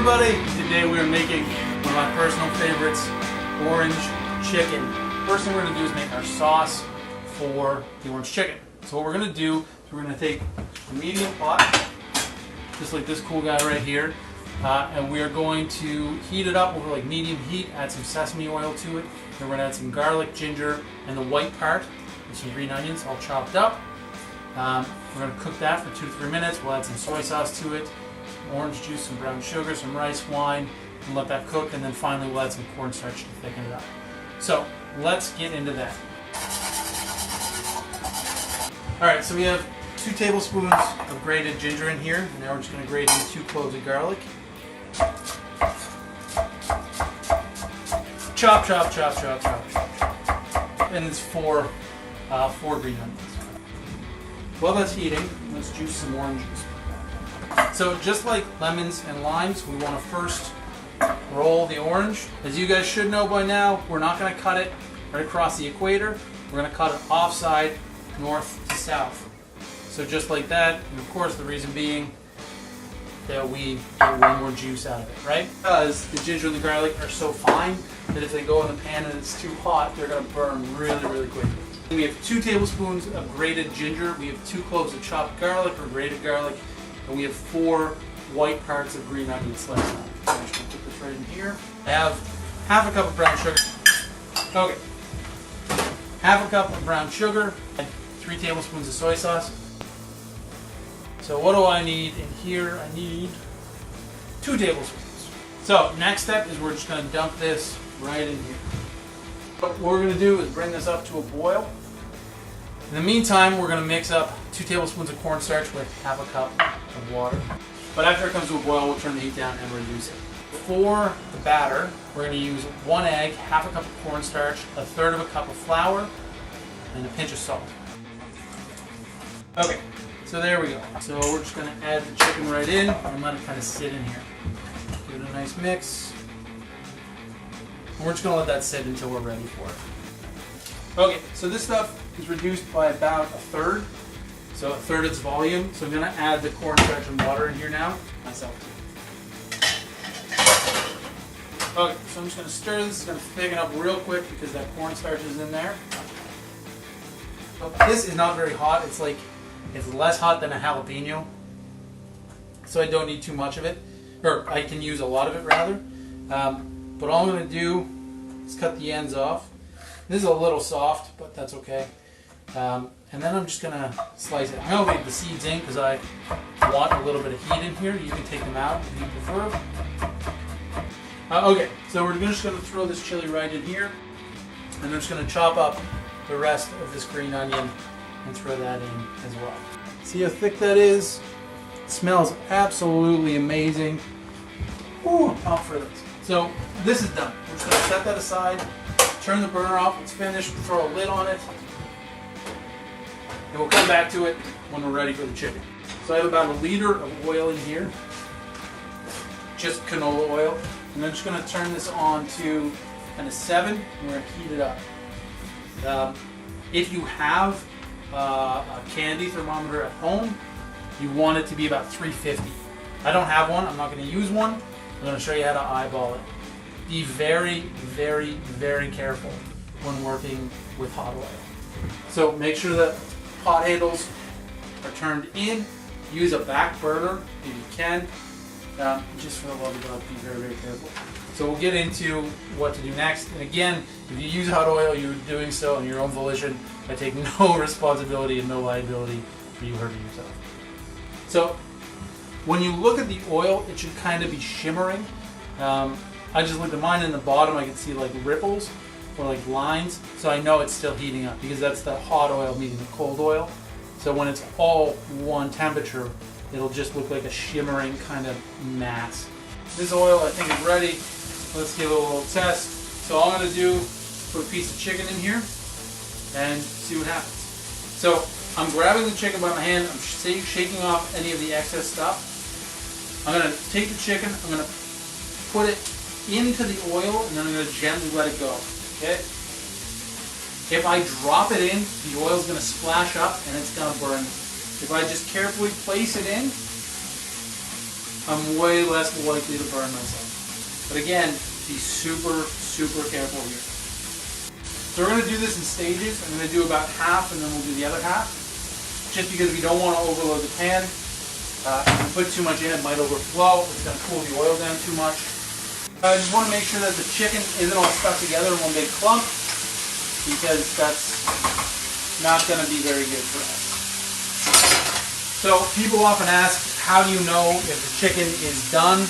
everybody! Today we are making one of my personal favorites, orange chicken. First thing we're going to do is make our sauce for the orange chicken. So what we're going to do is we're going to take a medium pot, just like this cool guy right here, and we are going to heat it up over like medium heat, add some sesame oil to it, then we're going to add some garlic, ginger, and the white part with some green onions all chopped up. We're going to cook that for 2 to 3 minutes. We'll add some soy sauce to it, orange juice, some brown sugar, some rice wine, and let that cook, and then finally we'll add some cornstarch to thicken it up. So let's get into that. Alright, so we have 2 tablespoons of grated ginger in here. Now we're just going to grate in 2 cloves of garlic. Chop, chop, chop, chop, chop, chop. And it's 4 green onions. While that's heating, let's juice some oranges. So just like lemons and limes, we want to first roll the orange. As you guys should know by now, we're not going to cut it right across the equator. We're going to cut it offside, north to south. So just like that, and of course the reason being that we get way more juice out of it, right? Because the ginger and the garlic are so fine that if they go in the pan and it's too hot, they're going to burn really, really quickly. We have 2 tablespoons of grated ginger, we have 2 cloves of chopped garlic or grated garlic, and we have 4 white parts of green onion sliced up. So I'm just going to put this right in here. I have half a cup of brown sugar. Okay. Half a cup of brown sugar and 3 tablespoons of soy sauce. So what do I need in here? I need 2 tablespoons. So next step is we're just going to dump this right in here. What we're going to do is bring this up to a boil. In the meantime, we're going to mix up 2 tablespoons of cornstarch with half a cup of water. But after it comes to a boil, we'll turn the heat down and reduce it. For the batter, we're going to use 1 egg, half a cup of cornstarch, 1/3 of a cup of flour, and a pinch of salt. Okay, so there we go. So we're just going to add the chicken right in and let it kind of sit in here. Give it a nice mix. And we're just going to let that sit until we're ready for it. Okay, so this stuff is reduced by about 1/3. So 1/3 its volume. So I'm going to add the cornstarch and water in here now. Myself. Okay, so I'm just going to stir this. It's going to thicken up real quick because that cornstarch is in there. So this is not very hot. It's less hot than a jalapeno. So I don't need too much of it. Or I can use a lot of it rather. But all I'm going to do is cut the ends off. This is a little soft, but that's okay. And then I'm just going to slice it. I'm going to leave the seeds in because I want a little bit of heat in here. You can take them out if you prefer. Okay, so we're just going to throw this chili right in here. And I'm just going to chop up the rest of this green onion and throw that in as well. See how thick that is? It smells absolutely amazing. Ooh, I'm pumped for this. So this is done. We're just going to set that aside, turn the burner off, it's finished, throw a lid on it, and we'll come back to it when we're ready for the chicken. So I have about 1 liter of oil in here, just canola oil, and I'm just going to turn this on to kind of 7, and we're going to heat it up. If you have a candy thermometer at home, you want it to be about 350. I don't have one, I'm not going to use one. I'm going to show you how to eyeball it. Be very, very, very careful when working with hot oil. So make sure that pot handles are turned in. Use a back burner if you can. Just for the love of God, be very, very careful. So we'll get into what to do next. And again, if you use hot oil, you're doing so on your own volition. I take no responsibility and no liability for you hurting yourself. So when you look at the oil, it should kind of be shimmering. I just looked at mine in the bottom, I can see like ripples or like lines. So I know it's still heating up because that's the hot oil meeting the cold oil. So when it's all one temperature, it'll just look like a shimmering kind of mass. This oil I think is ready. Let's give it a little test. So all I'm going to do is put a piece of chicken in here and see what happens. So I'm grabbing the chicken by my hand, I'm shaking off any of the excess stuff. I'm going to take the chicken, I'm going to put it into the oil, and then I'm going to gently let it go. Okay? If I drop it in, the oil is going to splash up and it's going to burn. If I just carefully place it in, I'm way less likely to burn myself. But again, be super, super careful here. So we're going to do this in stages. I'm going to do about half and then we'll do the other half. Just because we don't want to overload the pan. If you put too much in, it might overflow. It's going to cool the oil down too much. I just want to make sure that the chicken isn't all stuck together in one big clump, because that's not going to be very good for us. So people often ask, how do you know if the chicken is done?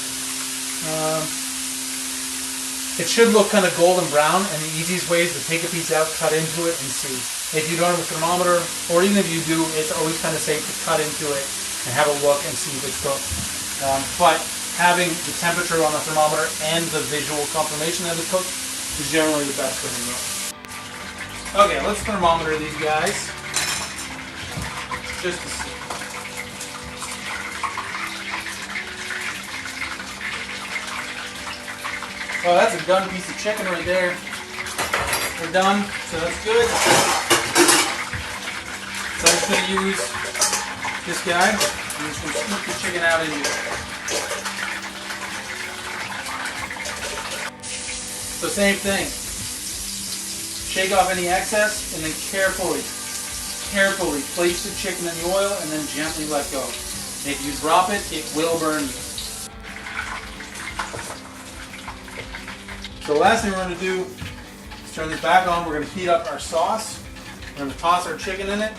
It should look kind of golden brown, and the easiest way is to take a piece out, cut into it, and see. If you don't have a thermometer, or even if you do, it's always kind of safe to cut into it and have a look and see if it's cooked. But having the temperature on the thermometer and the visual confirmation that it's cooked is generally the best way to go. Okay, let's thermometer these guys. Just to see. Oh, that's a done piece of chicken right there. We're done, so that's good. So I'm just going to use this guy. I'm just going to scoop the chicken out into it. So same thing. Shake off any excess and then carefully place the chicken in the oil and then gently let go. If you drop it, it will burn you. So the last thing we're going to do is turn this back on. We're going to heat up our sauce. We're going to toss our chicken in it.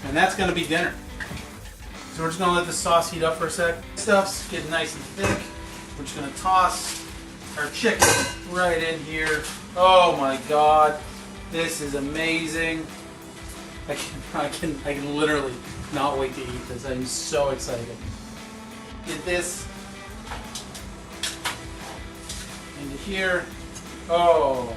And that's going to be dinner. So we're just going to let the sauce heat up for a sec. Stuff's getting nice and thick. We're just going to toss our chicken right in here. Oh my God, this is amazing. I can literally not wait to eat this. I'm so excited. Get this into here. Oh.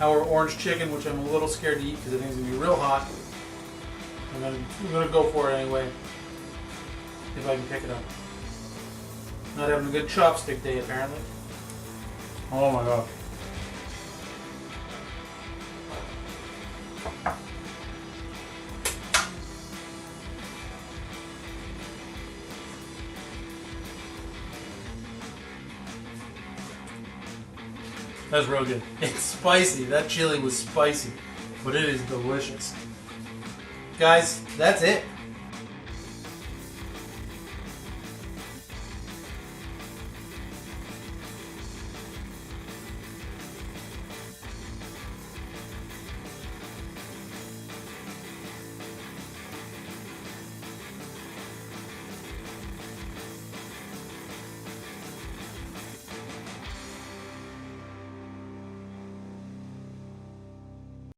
Our orange chicken, which I'm a little scared to eat because I think it's gonna be real hot. I'm gonna go for it anyway, if I can pick it up. Not having a good chopstick day, apparently. Oh my God. That's real good. It's spicy. That chili was spicy, but it is delicious. Guys, that's it.